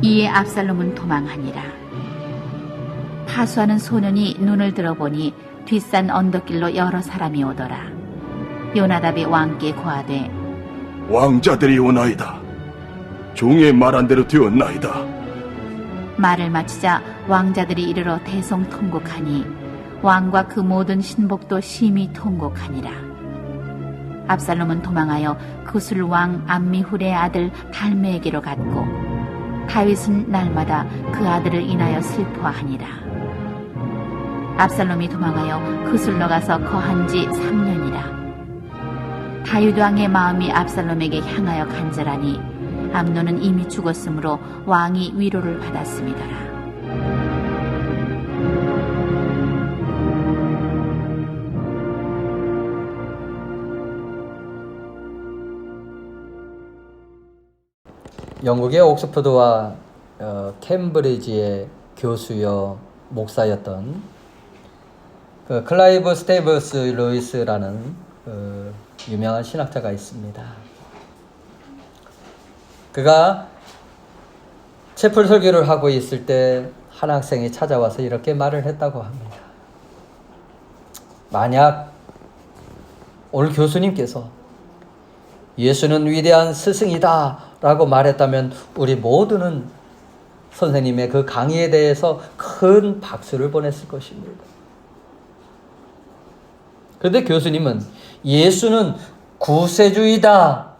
이에 압살롬은 도망하니라. 파수하는 소년이 눈을 들어보니 뒷산 언덕길로 여러 사람이 오더라. 요나답이 왕께 고하되 왕자들이 오나이다. 종의 말한 대로 되었나이다. 말을 마치자 왕자들이 이르러 대성통곡하니 왕과 그 모든 신복도 심히 통곡하니라. 압살롬은 도망하여 구술 왕 암미훌의 아들 달메에게로 갔고 다윗은 날마다 그 아들을 인하여 슬퍼하니라. 압살롬이 도망하여 구술로 가서 거한 지 3년이라. 다윗 왕의 마음이 압살롬에게 향하여 간절하니 암논은 이미 죽었으므로 왕이 위로를 받았음이더라. 영국의 옥스퍼드와 캠브리지의 교수여 목사였던 클라이브 스테이블스 루이스라는 유명한 신학자가 있습니다. 그가 채플 설교를 하고 있을 때 한 학생이 찾아와서 이렇게 말을 했다고 합니다. 만약 오늘 교수님께서 예수는 위대한 스승이다 라고 말했다면 우리 모두는 선생님의 그 강의에 대해서 큰 박수를 보냈을 것입니다. 그런데 교수님은 예수는 구세주이다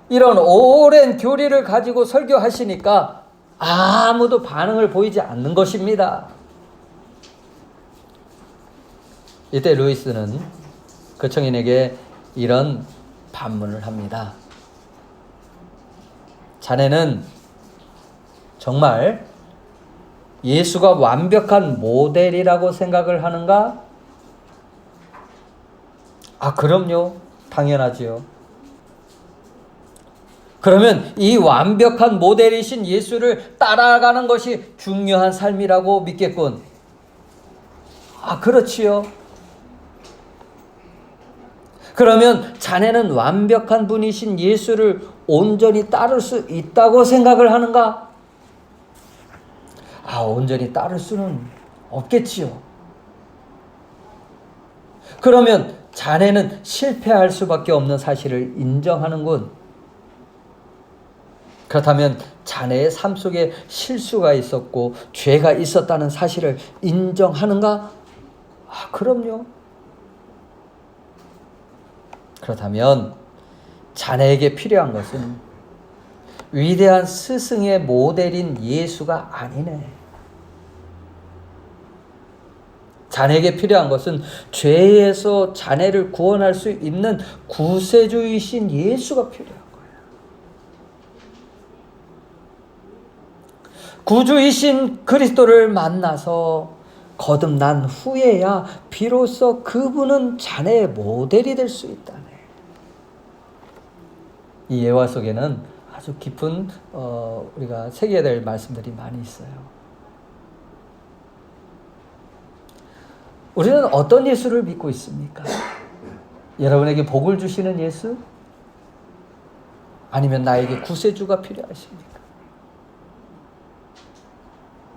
이런 오랜 교리를 가지고 설교하시니까 아무도 반응을 보이지 않는 것입니다. 이때 루이스는 그 청인에게 이런 반문을 합니다. 자네는 정말 예수가 완벽한 모델이라고 생각을 하는가? 아, 그럼요. 당연하지요. 그러면 이 완벽한 모델이신 예수를 따라가는 것이 중요한 삶이라고 믿겠군. 아, 그렇지요. 그러면 자네는 완벽한 분이신 예수를 온전히 따를 수 있다고 생각을 하는가? 아, 온전히 따를 수는 없겠지요. 그러면 자네는 실패할 수밖에 없는 사실을 인정하는군. 그렇다면 자네의 삶 속에 실수가 있었고 죄가 있었다는 사실을 인정하는가? 아, 그럼요. 그렇다면 자네에게 필요한 것은 위대한 스승의 모델인 예수가 아니네. 자네에게 필요한 것은 죄에서 자네를 구원할 수 있는 구세주이신 예수가 필요한 거야. 구주이신 그리스도를 만나서 거듭난 후에야 비로소 그분은 자네의 모델이 될 수 있다네. 이 예화 속에는 아주 깊은 우리가 새겨야 될 말씀들이 많이 있어요. 우리는 어떤 예수를 믿고 있습니까? 여러분에게 복을 주시는 예수? 아니면 나에게 구세주가 필요하십니까?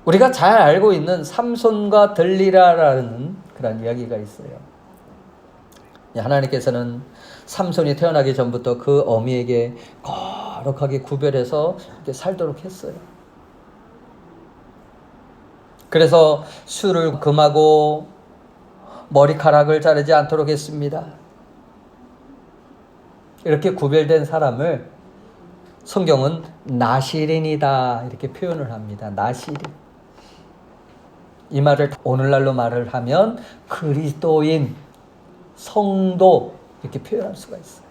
우리가 잘 알고 있는 삼손과 들리라라는 그런 이야기가 있어요. 하나님께서는 삼손이 태어나기 전부터 그 어미에게 거룩하게 구별해서 이렇게 살도록 했어요. 그래서 술을 금하고 머리카락을 자르지 않도록 했습니다. 이렇게 구별된 사람을 성경은 나시린이다 이렇게 표현을 합니다. 나시린. 이 말을 오늘날로 말을 하면 그리스도인, 성도 이렇게 표현할 수가 있어요.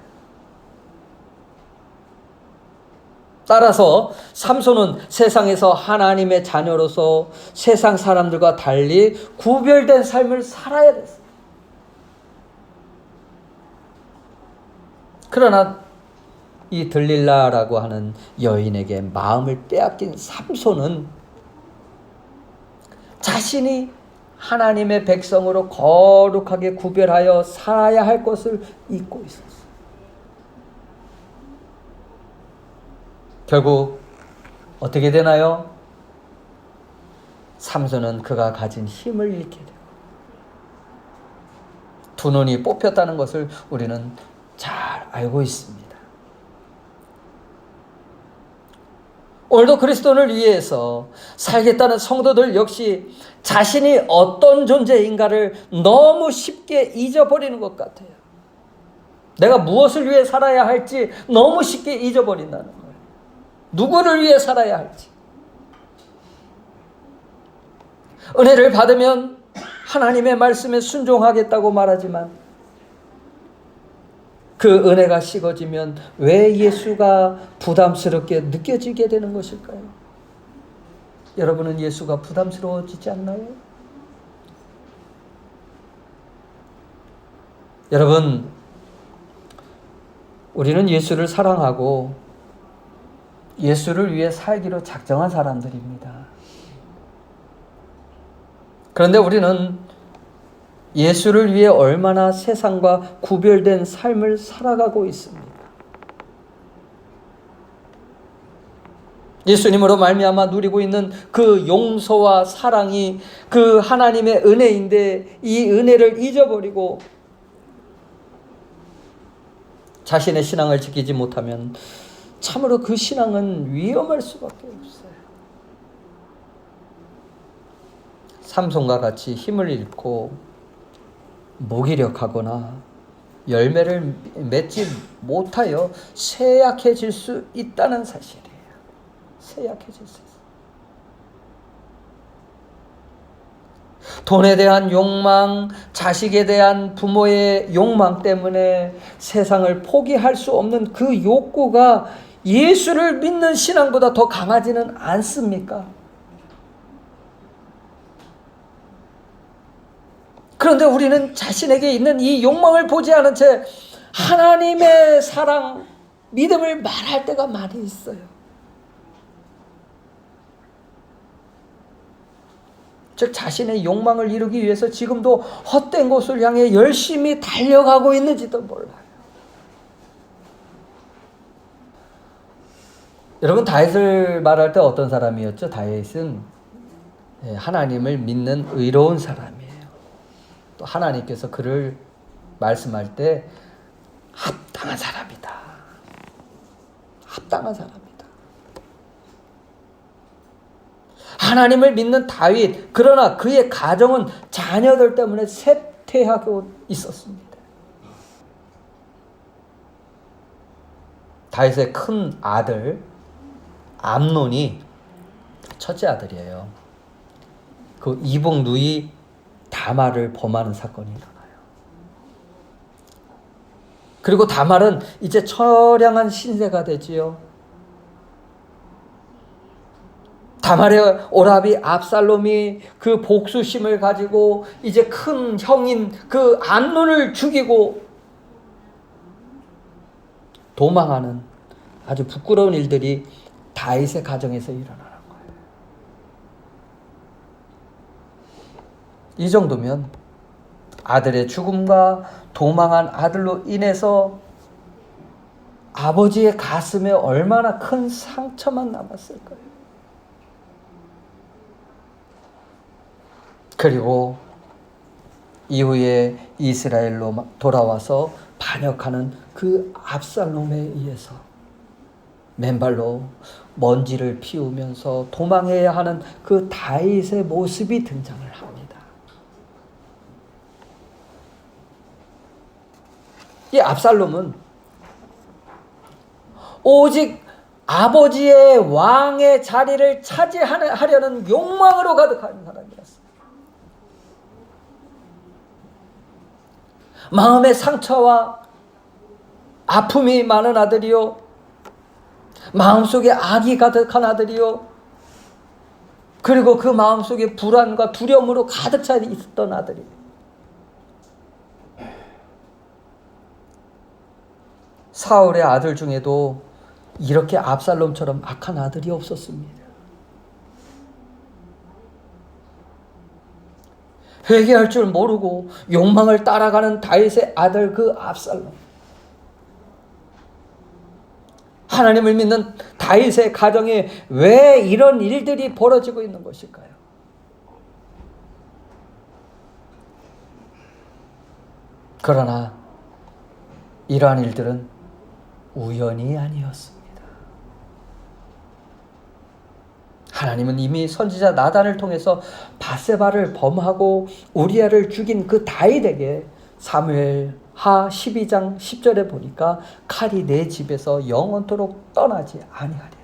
따라서 삼손은 세상에서 하나님의 자녀로서 세상 사람들과 달리 구별된 삶을 살아야 됐어요. 그러나 이 들릴라라고 하는 여인에게 마음을 빼앗긴 삼손은 자신이 하나님의 백성으로 거룩하게 구별하여 살아야 할 것을 잊고 있었어요. 결국 어떻게 되나요? 삼손은 그가 가진 힘을 잃게 되고 두 눈이 뽑혔다는 것을 우리는 잘 알고 있습니다. 오늘도 그리스도를 위해서 살겠다는 성도들 역시 자신이 어떤 존재인가를 너무 쉽게 잊어버리는 것 같아요. 내가 무엇을 위해 살아야 할지 너무 쉽게 잊어버린다는 거예요. 누구를 위해 살아야 할지. 은혜를 받으면 하나님의 말씀에 순종하겠다고 말하지만 그 은혜가 식어지면 왜 예수가 부담스럽게 느껴지게 되는 것일까요? 여러분은 예수가 부담스러워지지 않나요? 여러분, 우리는 예수를 사랑하고 예수를 위해 살기로 작정한 사람들입니다. 그런데 우리는 예수를 위해 얼마나 세상과 구별된 삶을 살아가고 있습니다. 예수님으로 말미암아 누리고 있는 그 용서와 사랑이 그 하나님의 은혜인데 이 은혜를 잊어버리고 자신의 신앙을 지키지 못하면 참으로 그 신앙은 위험할 수밖에 없어요. 삼손과 같이 힘을 잃고 무기력하거나 열매를 맺지 못하여 쇠약해질 수 있다는 사실이에요. 쇠약해질 수 있어요. 돈에 대한 욕망, 자식에 대한 부모의 욕망 때문에 세상을 포기할 수 없는 그 욕구가 예수를 믿는 신앙보다 더 강하지는 않습니까? 그런데 우리는 자신에게 있는 이 욕망을 보지 않은 채 하나님의 사랑, 믿음을 말할 때가 많이 있어요. 즉 자신의 욕망을 이루기 위해서 지금도 헛된 곳을 향해 열심히 달려가고 있는지도 몰라요. 여러분, 다윗을 말할 때 어떤 사람이었죠? 다윗은 하나님을 믿는 의로운 사람이에요. 또 하나님께서 그를 말씀할 때 합당한 사람이다. 합당한 사람이다. 하나님을 믿는 다윗, 그러나 그의 가정은 자녀들 때문에 쇠퇴하고 있었습니다. 다윗의 큰 아들 암논이 첫째 아들이에요. 그 이복 누이 다말을 범하는 사건이 일어나요. 그리고 다말은 이제 처량한 신세가 되지요. 다말의 오라비 압살롬이 그 복수심을 가지고 이제 큰 형인 그 암논을 죽이고 도망하는 아주 부끄러운 일들이 다윗의 가정에서 일어나는 거예요. 이 정도면 아들의 죽음과 도망한 아들로 인해서 아버지의 가슴에 얼마나 큰 상처만 남았을까요? 그리고 이후에 이스라엘로 돌아와서 반역하는 그 압살롬에 의해서 맨발로 먼지를 피우면서 도망해야 하는 그 다윗의 모습이 등장을 합니다. 이 압살롬은 오직 아버지의 왕의 자리를 차지하려는 욕망으로 가득한 사람이었어요. 마음의 상처와 아픔이 많은 아들이요, 마음속에 악이 가득한 아들이요, 그리고 그 마음속에 불안과 두려움으로 가득 차 있었던 아들이에요. 사울의 아들 중에도 이렇게 압살롬처럼 악한 아들이 없었습니다. 회개할 줄 모르고 욕망을 따라가는 다윗의 아들 그 압살롬. 하나님을 믿는 다윗의 가정에 왜 이런 일들이 벌어지고 있는 것일까요? 그러나 이러한 일들은 우연이 아니었습니다. 하나님은 이미 선지자 나단을 통해서 바세바를 범하고 우리아를 죽인 그 다윗에게 사무엘하 12장 10절에 보니까 칼이 내 집에서 영원토록 떠나지 아니하리라.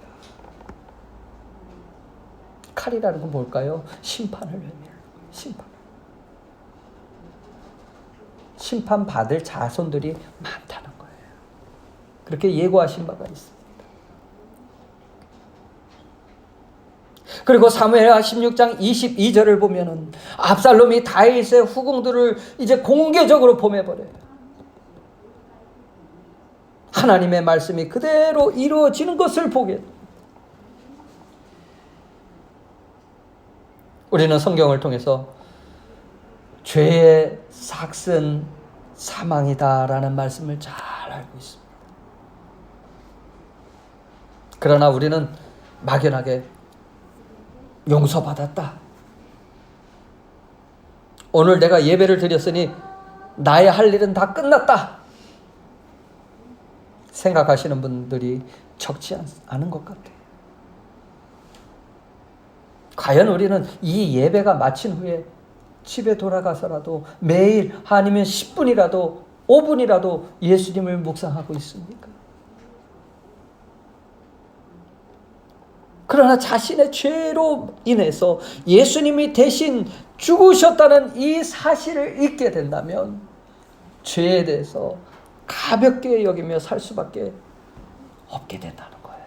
칼이라는 건 뭘까요? 심판을 의미해요. 심판받을 자손들이 많다는 거예요. 그렇게 예고하신 바가 있습니다. 그리고 사무엘하 16장 22절을 보면은 압살롬이 다윗의 후궁들을 이제 공개적으로 범해버려요. 하나님의 말씀이 그대로 이루어지는 것을 보게 됩니다. 우리는 성경을 통해서 죄의 삭은 사망이다라는 말씀을 잘 알고 있습니다. 그러나 우리는 막연하게 용서받았다. 오늘 내가 예배를 드렸으니 나의 할 일은 다 끝났다. 생각하시는 분들이 적지 않은 것 같아요. 과연 우리는 이 예배가 마친 후에 집에 돌아가서라도 매일 아니면 10분이라도 5분이라도 예수님을 묵상하고 있습니까? 그러나 자신의 죄로 인해서 예수님이 대신 죽으셨다는 이 사실을 잊게 된다면 죄에 대해서 가볍게 여기며 살 수밖에 없게 된다는 거예요.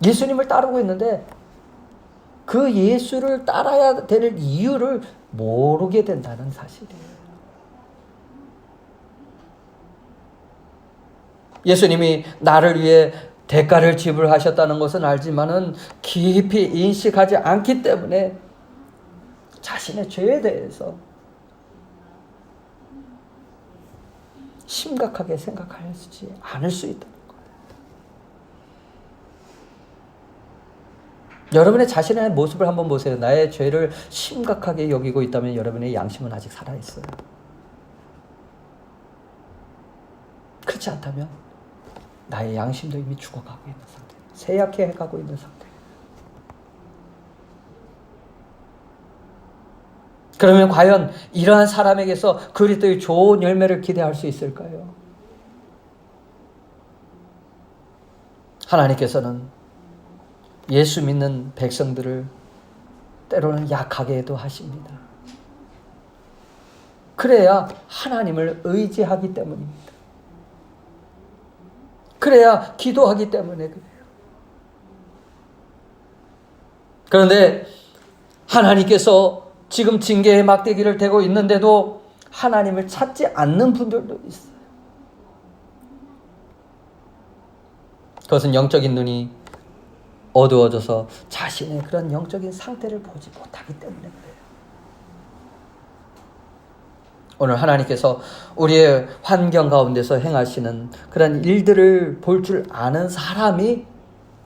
예수님을 따르고 있는데 그 예수를 따라야 될 이유를 모르게 된다는 사실이에요. 예수님이 나를 위해 대가를 지불하셨다는 것은 알지만은 깊이 인식하지 않기 때문에 자신의 죄에 대해서 심각하게 생각하지 않을 수 있다는 거예요. 여러분의 자신의 모습을 한번 보세요. 나의 죄를 심각하게 여기고 있다면 여러분의 양심은 아직 살아있어요. 그렇지 않다면 나의 양심도 이미 죽어가고 있는 상태, 쇠약해 가고 있는 상태. 그러면 과연 이러한 사람에게서 그리스도의 좋은 열매를 기대할 수 있을까요? 하나님께서는 예수 믿는 백성들을 때로는 약하게도 하십니다. 그래야 하나님을 의지하기 때문입니다. 그래야 기도하기 때문에 그래요. 그런데 하나님께서 지금 징계의 막대기를 대고 있는데도 하나님을 찾지 않는 분들도 있어요. 그것은 영적인 눈이 어두워져서 자신의 그런 영적인 상태를 보지 못하기 때문에 그래요. 오늘 하나님께서 우리의 환경 가운데서 행하시는 그런 일들을 볼 줄 아는 사람이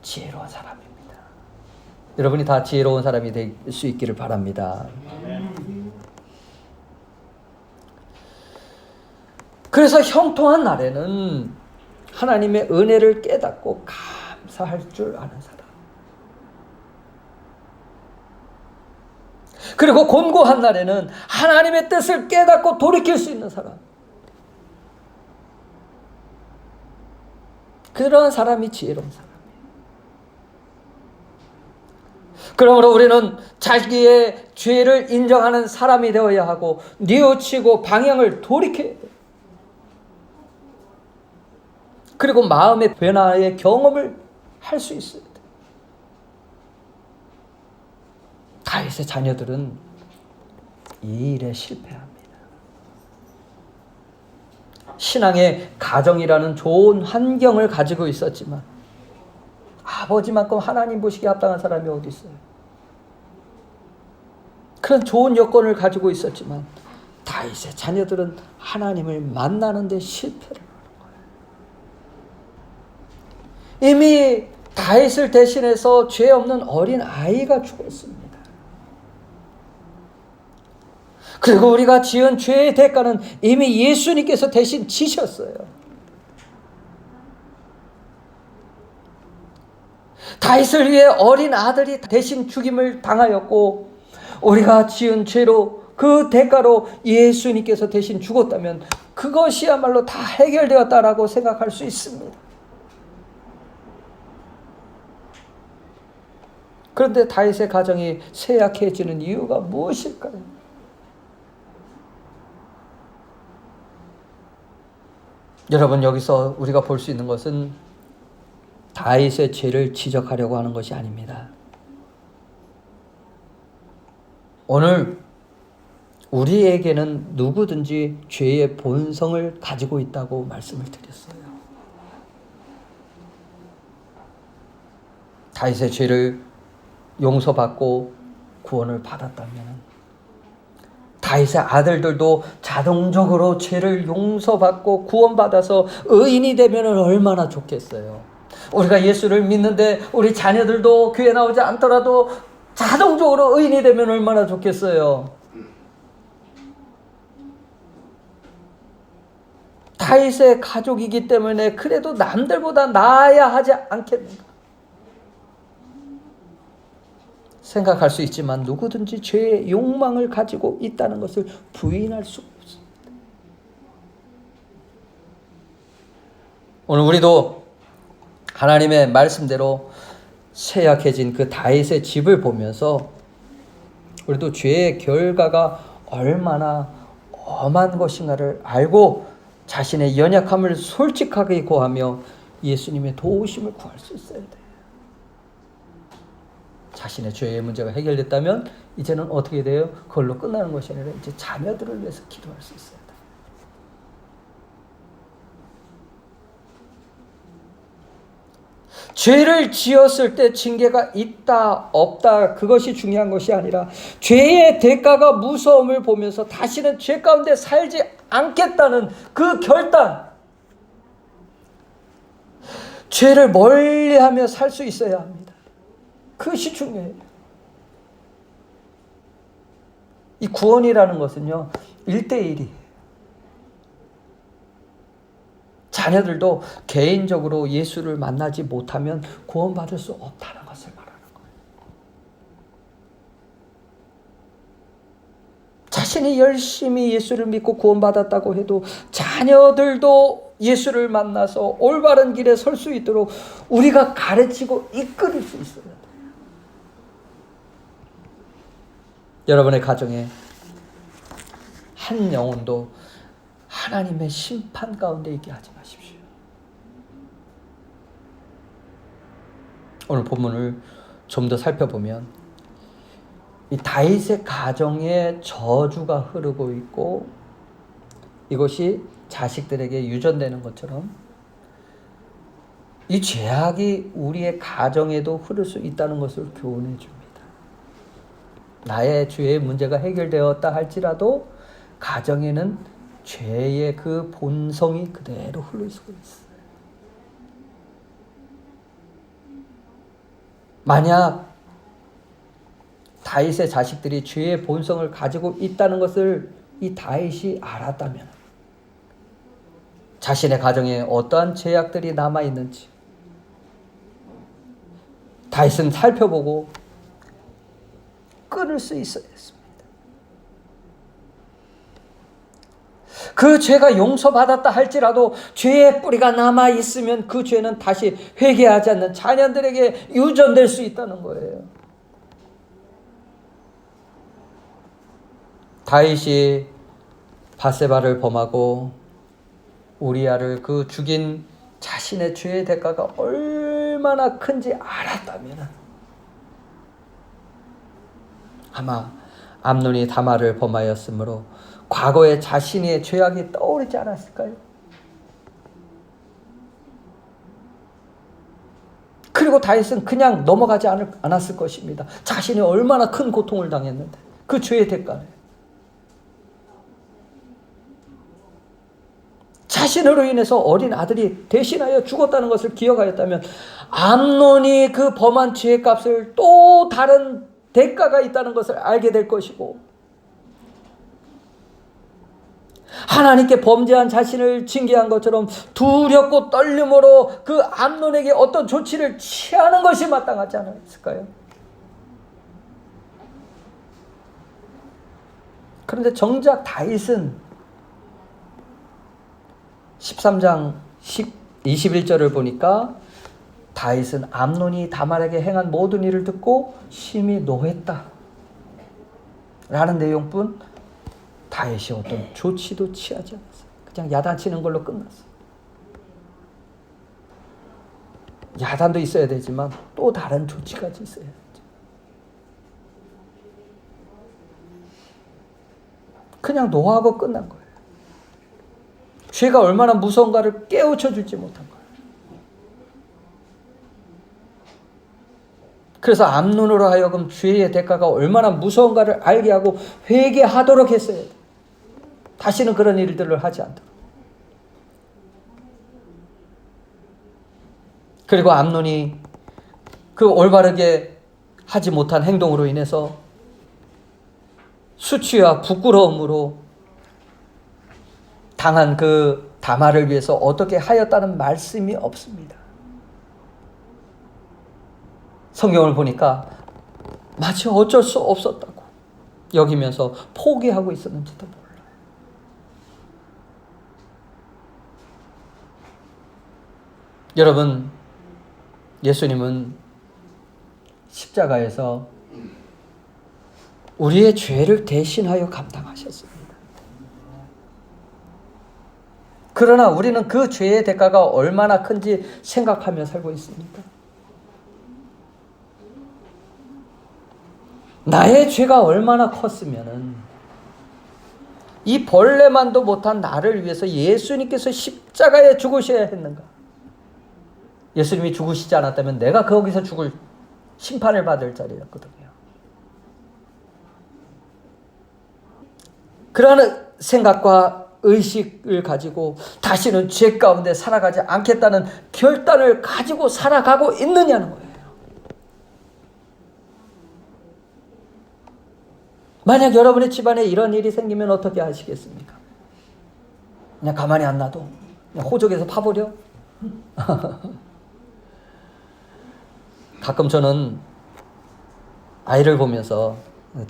지혜로운 사람입니다. 여러분이 다 지혜로운 사람이 될 수 있기를 바랍니다. 그래서 형통한 날에는 하나님의 은혜를 깨닫고 감사할 줄 아는 사람, 그리고 곤고한 날에는 하나님의 뜻을 깨닫고 돌이킬 수 있는 사람, 그러한 사람이 지혜로운 사람이에요. 그러므로 우리는 자기의 죄를 인정하는 사람이 되어야 하고 뉘우치고 방향을 돌이켜야 돼요. 그리고 마음의 변화의 경험을 할 수 있어야 돼요. 다윗의 자녀들은 이 일에 실패합니다. 신앙의 가정이라는 좋은 환경을 가지고 있었지만 아버지만큼 하나님 보시기에 합당한 사람이 어디 있어요? 그런 좋은 여건을 가지고 있었지만 다윗의 자녀들은 하나님을 만나는 데 실패를 하는 거예요. 이미 다윗을 대신해서 죄 없는 어린 아이가 죽었습니다. 그리고 우리가 지은 죄의 대가는 이미 예수님께서 대신 지셨어요. 다윗을 위해 어린 아들이 대신 죽임을 당하였고, 우리가 지은 죄로 그 대가로 예수님께서 대신 죽었다면 그것이야말로 다 해결되었다라고 생각할 수 있습니다. 그런데 다윗의 가정이 쇠약해지는 이유가 무엇일까요? 여러분, 여기서 우리가 볼 수 있는 것은 다윗의 죄를 지적하려고 하는 것이 아닙니다. 오늘 우리에게는 누구든지 죄의 본성을 가지고 있다고 말씀을 드렸어요. 다윗의 죄를 용서받고 구원을 받았다면 다윗의 아들들도 자동적으로 죄를 용서받고 구원받아서 의인이 되면 얼마나 좋겠어요. 우리가 예수를 믿는데 우리 자녀들도 교회 나오지 않더라도 자동적으로 의인이 되면 얼마나 좋겠어요. 다윗의 가족이기 때문에 그래도 남들보다 나아야 하지 않겠는가 생각할 수 있지만, 누구든지 죄의 욕망을 가지고 있다는 것을 부인할 수 없습니다. 오늘 우리도 하나님의 말씀대로 쇠약해진 그 다윗의 집을 보면서 우리도 죄의 결과가 얼마나 엄한 것인가를 알고 자신의 연약함을 솔직하게 고하며 예수님의 도우심을 구할 수 있어야 돼요. 자신의 죄의 문제가 해결됐다면 이제는 어떻게 돼요? 그걸로 끝나는 것이 아니라 이제 자녀들을 위해서 기도할 수 있어야 돼요. 죄를 지었을 때 징계가 있다 없다 그것이 중요한 것이 아니라 죄의 대가가 무서움을 보면서 다시는 죄 가운데 살지 않겠다는 그 결단, 죄를 멀리하며 살 수 있어야 합니다. 그것이 중요해요. 이 구원이라는 것은요 1:1이에요. 자녀들도 개인적으로 예수를 만나지 못하면 구원받을 수 없다는 것을 말하는 거예요. 자신이 열심히 예수를 믿고 구원받았다고 해도 자녀들도 예수를 만나서 올바른 길에 설 수 있도록 우리가 가르치고 이끌을 수 있어야 돼요. 여러분의 가정에 한 영혼도 하나님의 심판 가운데 있게 하지 마십시오. 오늘 본문을 좀 더 살펴보면 이 다윗의 가정에 저주가 흐르고 있고 이것이 자식들에게 유전되는 것처럼 이 죄악이 우리의 가정에도 흐를 수 있다는 것을 교훈해 줍니다. 나의 죄의 문제가 해결되었다 할지라도 가정에는 죄의 그 본성이 그대로 흐를 수가 있어요. 만약 다윗의 자식들이 죄의 본성을 가지고 있다는 것을 이 다윗이 알았다면 자신의 가정에 어떠한 죄악들이 남아있는지 다윗은 살펴보고 끊을 수 있어야 했습니다. 그 죄가 용서받았다 할지라도 죄의 뿌리가 남아있으면 그 죄는 다시 회개하지 않는 자녀들에게 유전될 수 있다는 거예요. 다윗이 밧세바를 범하고 우리아를 그 죽인 자신의 죄의 대가가 얼마나 큰지 알았다면 아마 암논이 다말을 범하였으므로 과거에 자신의 죄악이 떠오르지 않았을까요? 그리고 다윗은 그냥 넘어가지 않았을 것입니다. 자신이 얼마나 큰 고통을 당했는데 그 죄의 대가를. 자신으로 인해서 어린 아들이 대신하여 죽었다는 것을 기억하였다면 암논이 그 범한 죄의 값을 또 다른 대가가 있다는 것을 알게 될 것이고, 하나님께 범죄한 자신을 징계한 것처럼 두렵고 떨림으로 그 암논에게 어떤 조치를 취하는 것이 마땅하지 않았을까요? 그런데 정작 다윗은 13장 21절을 보니까 다윗은 암논이 다말에게 행한 모든 일을 듣고 심히 노했다 라는 내용뿐 다윗이 어떤 조치도 취하지 않았어요. 그냥 야단치는 걸로 끝났어요. 야단도 있어야 되지만 또 다른 조치까지 있어야 되죠. 그냥 노하고 끝난 거예요. 죄가 얼마나 무서운가를 깨우쳐 주지 못한 거예요. 그래서 암논으로 하여금 죄의 대가가 얼마나 무서운가를 알게 하고 회개하도록 했어야 돼요. 다시는 그런 일들을 하지 않도록. 그리고 암논이 그 올바르게 하지 못한 행동으로 인해서 수치와 부끄러움으로 당한 그 다말을 위해서 어떻게 하였다는 말씀이 없습니다. 성경을 보니까 마치 어쩔 수 없었다고 여기면서 포기하고 있었는지도 몰라요. 여러분, 예수님은 십자가에서 우리의 죄를 대신하여 감당하셨습니다. 그러나 우리는 그 죄의 대가가 얼마나 큰지 생각하며 살고 있습니다. 나의 죄가 얼마나 컸으면은 이 벌레만도 못한 나를 위해서 예수님께서 십자가에 죽으셔야 했는가? 예수님이 죽으시지 않았다면 내가 거기서 죽을 심판을 받을 자리였거든요. 그러한 생각과 의식을 가지고 다시는 죄 가운데 살아가지 않겠다는 결단을 가지고 살아가고 있느냐는 거예요. 만약 여러분의 집안에 이런 일이 생기면 어떻게 하시겠습니까? 그냥 가만히 안 놔둬? 그냥 호적에서 파버려? 가끔 저는 아이를 보면서,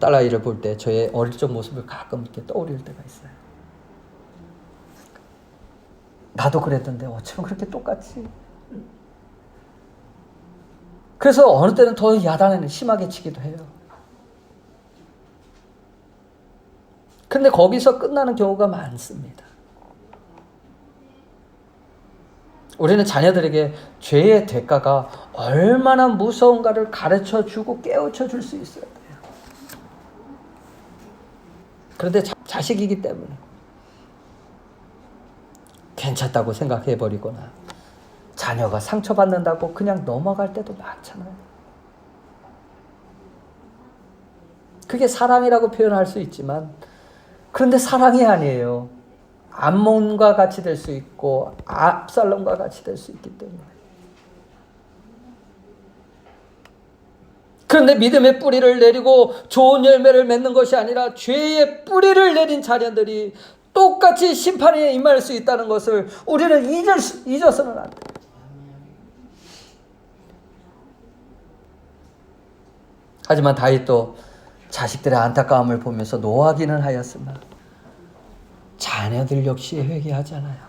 딸아이를 볼 때 저의 어릴 적 모습을 가끔 이렇게 떠올릴 때가 있어요. 나도 그랬던데 어쩌면 그렇게 똑같지? 그래서 어느 때는 더 야단을 심하게 치기도 해요. 근데 거기서 끝나는 경우가 많습니다. 우리는 자녀들에게 죄의 대가가 얼마나 무서운가를 가르쳐 주고 깨우쳐 줄 수 있어야 돼요. 그런데 자식이기 때문에 괜찮다고 생각해 버리거나 자녀가 상처받는다고 그냥 넘어갈 때도 많잖아요. 그게 사랑이라고 표현할 수 있지만 그런데 사랑이 아니에요. 암몬과 같이 될 수 있고 압살롬과 같이 될 수 있기 때문에. 그런데 믿음의 뿌리를 내리고 좋은 열매를 맺는 것이 아니라 죄의 뿌리를 내린 자녀들이 똑같이 심판에 임할 수 있다는 것을 우리는 잊어서는 안 돼요. 하지만 다윗도 자식들의 안타까움을 보면서 노하기는 하였으나 자녀들 역시 회개하잖아요.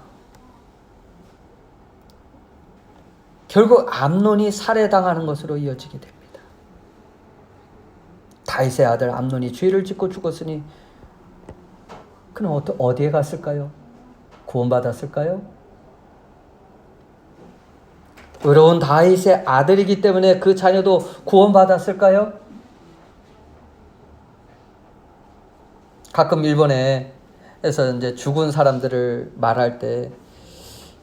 결국 암논이 살해당하는 것으로 이어지게 됩니다. 다윗의 아들 암논이 죄를 짓고 죽었으니 그는 어디에 갔을까요? 구원받았을까요? 의로운 다윗의 아들이기 때문에 그 자녀도 구원받았을까요? 가끔 일본에서 이제 죽은 사람들을 말할 때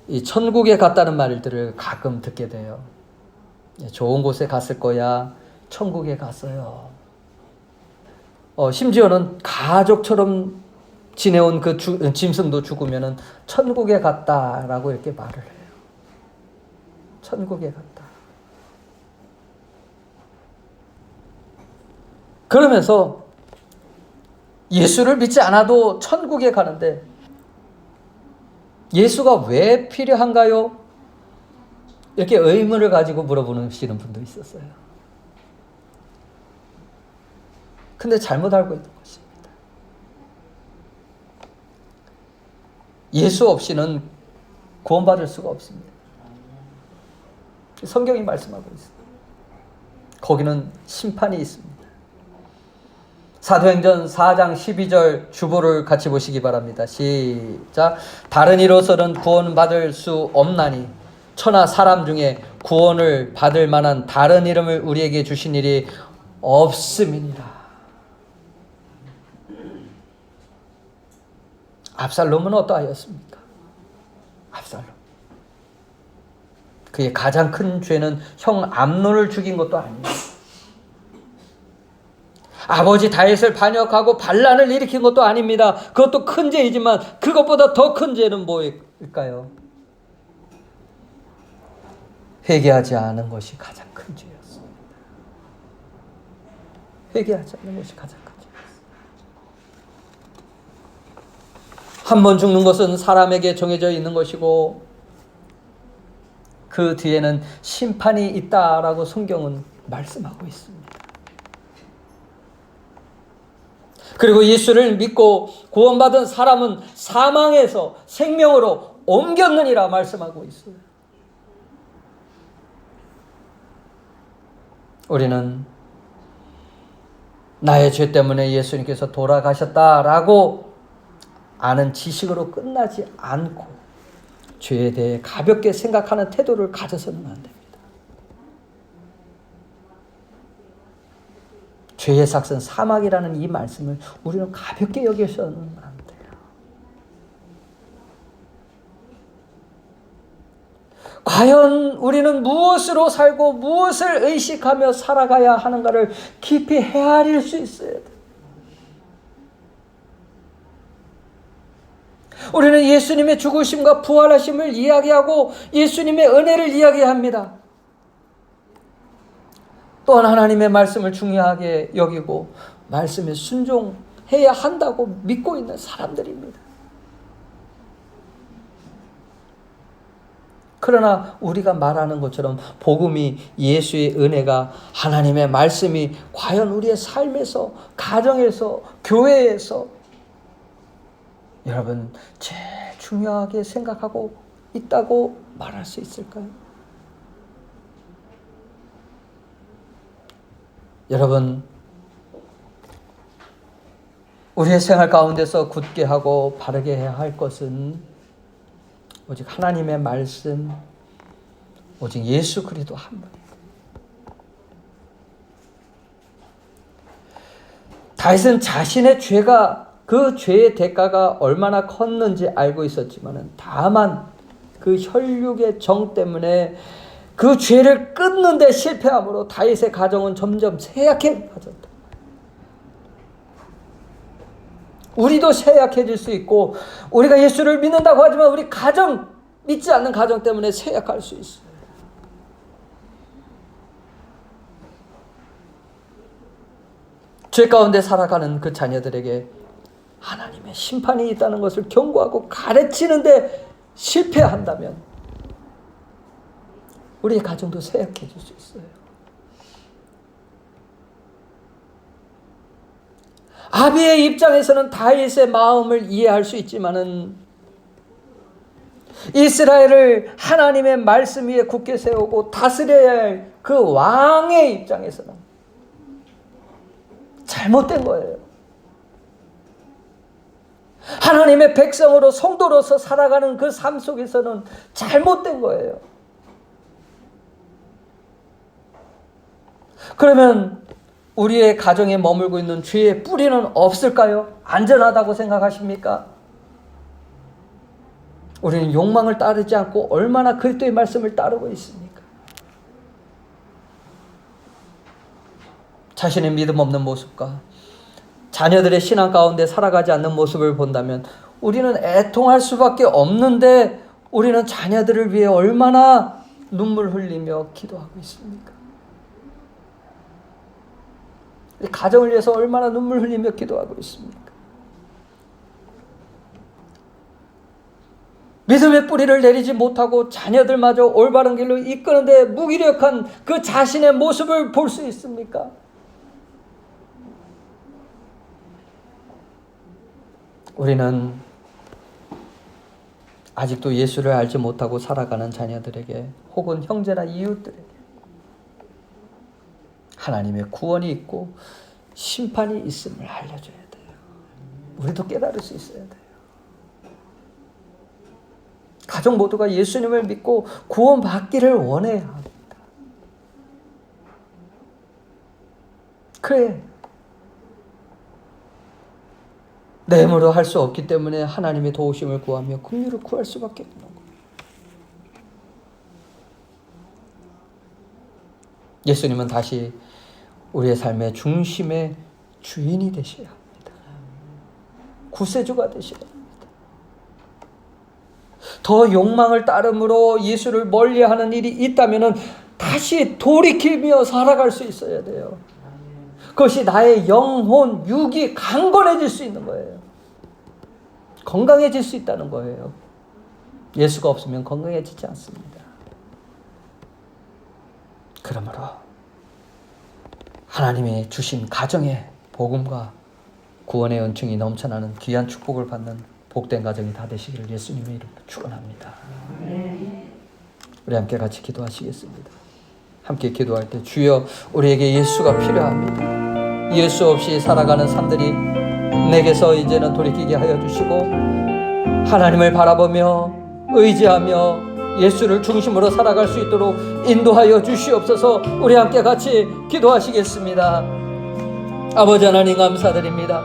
이 천국에 갔다는 말들을 가끔 듣게 돼요. 좋은 곳에 갔을 거야. 천국에 갔어요. 심지어는 가족처럼 지내온 그 짐승도 죽으면은 천국에 갔다라고 이렇게 말을 해요. 천국에 갔다. 그러면서 예수를 믿지 않아도 천국에 가는데 예수가 왜 필요한가요? 이렇게 의문을 가지고 물어보시는 분도 있었어요. 근데 잘못 알고 있는 것입니다. 예수 없이는 구원받을 수가 없습니다. 성경이 말씀하고 있습니다. 거기는 심판이 있습니다. 사도행전 4장 12절 주보를 같이 보시기 바랍니다. 시작. 다른 이로서는 구원받을 수 없나니 천하 사람 중에 구원을 받을 만한 다른 이름을 우리에게 주신 일이 없음이니라. 압살롬은 어떠하였습니까? 압살롬. 그의 가장 큰 죄는 형 암논을 죽인 것도 아닙니다. 아버지 다윗을 반역하고 반란을 일으킨 것도 아닙니다. 그것도 큰 죄이지만 그것보다 더 큰 죄는 뭐일까요? 회개하지 않은 것이 가장 큰 죄였습니다. 회개하지 않는 것이 가장 큰 죄였습니다. 한 번 죽는 것은 사람에게 정해져 있는 것이고 그 뒤에는 심판이 있다라고 성경은 말씀하고 있습니다. 그리고 예수를 믿고 구원받은 사람은 사망에서 생명으로 옮겼느니라 말씀하고 있어요. 우리는 나의 죄 때문에 예수님께서 돌아가셨다라고 아는 지식으로 끝나지 않고 죄에 대해 가볍게 생각하는 태도를 가져서는 안 됩니다. 죄의 삭은 사망이라는 이 말씀을 우리는 가볍게 여겨서는 안 돼요. 과연 우리는 무엇으로 살고 무엇을 의식하며 살아가야 하는가를 깊이 헤아릴 수 있어야 돼요. 우리는 예수님의 죽으심과 부활하심을 이야기하고 예수님의 은혜를 이야기합니다. 또한 하나님의 말씀을 중요하게 여기고 말씀에 순종해야 한다고 믿고 있는 사람들입니다. 그러나 우리가 말하는 것처럼 복음이 예수의 은혜가 하나님의 말씀이 과연 우리의 삶에서, 가정에서, 교회에서 여러분 제일 중요하게 생각하고 있다고 말할 수 있을까요? 여러분, 우리의 생활 가운데서 굳게 하고 바르게 해야 할 것은 오직 하나님의 말씀, 오직 예수 그리스도 한 분입니다. 다윗은 자신의 죄가 그 죄의 대가가 얼마나 컸는지 알고 있었지만 다만 그 혈육의 정 때문에 그 죄를 끊는 데 실패함으로 다윗의 가정은 점점 쇠약해졌다. 우리도 쇠약해질 수 있고 우리가 예수를 믿는다고 하지만 우리 가정, 믿지 않는 가정 때문에 쇠약할 수 있어요. 죄 가운데 살아가는 그 자녀들에게 하나님의 심판이 있다는 것을 경고하고 가르치는데 실패한다면 우리의 가정도 쇠약해질 수 있어요. 아비의 입장에서는 다윗의 마음을 이해할 수 있지만은 이스라엘을 하나님의 말씀 위에 굳게 세우고 다스려야 할 그 왕의 입장에서는 잘못된 거예요. 하나님의 백성으로 성도로서 살아가는 그 삶 속에서는 잘못된 거예요. 그러면 우리의 가정에 머물고 있는 죄의 뿌리는 없을까요? 안전하다고 생각하십니까? 우리는 욕망을 따르지 않고 얼마나 그리스도의 말씀을 따르고 있습니까? 자신의 믿음 없는 모습과 자녀들의 신앙 가운데 살아가지 않는 모습을 본다면 우리는 애통할 수밖에 없는데 우리는 자녀들을 위해 얼마나 눈물 흘리며 기도하고 있습니까? 가정을 위해서 얼마나 눈물 흘리며 기도하고 있습니까? 믿음의 뿌리를 내리지 못하고 자녀들마저 올바른 길로 이끄는데 무기력한 그 자신의 모습을 볼 수 있습니까? 우리는 아직도 예수를 알지 못하고 살아가는 자녀들에게 혹은 형제나 이웃들에게 하나님의 구원이 있고 심판이 있음을 알려줘야 돼요. 우리도 깨달을 수 있어야 돼요. 가족 모두가 예수님을 믿고 구원받기를 원해야 합니다. 그래. 내 힘으로 할 수 없기 때문에 하나님의 도우심을 구하며 긍휼을 구할 수밖에 없는 거예요. 예수님은 다시 우리의 삶의 중심의 주인이 되셔야 합니다. 구세주가 되셔야 합니다. 더 욕망을 따름으로 예수를 멀리하는 일이 있다면 다시 돌이키며 살아갈 수 있어야 돼요. 그것이 나의 영혼, 육이 강건해질 수 있는 거예요. 건강해질 수 있다는 거예요. 예수가 없으면 건강해지지 않습니다. 그러므로 하나님의 주신 가정의 복음과 구원의 은총이 넘쳐나는 귀한 축복을 받는 복된 가정이 다 되시기를 예수님의 이름으로 축원합니다. 우리 함께 같이 기도하시겠습니다. 함께 기도할 때 주여 우리에게 예수가 필요합니다. 예수 없이 살아가는 삶들이 내게서 이제는 돌이키게 하여 주시고 하나님을 바라보며 의지하며 예수를 중심으로 살아갈 수 있도록 인도하여 주시옵소서. 우리 함께 같이 기도하시겠습니다. 아버지 하나님 감사드립니다.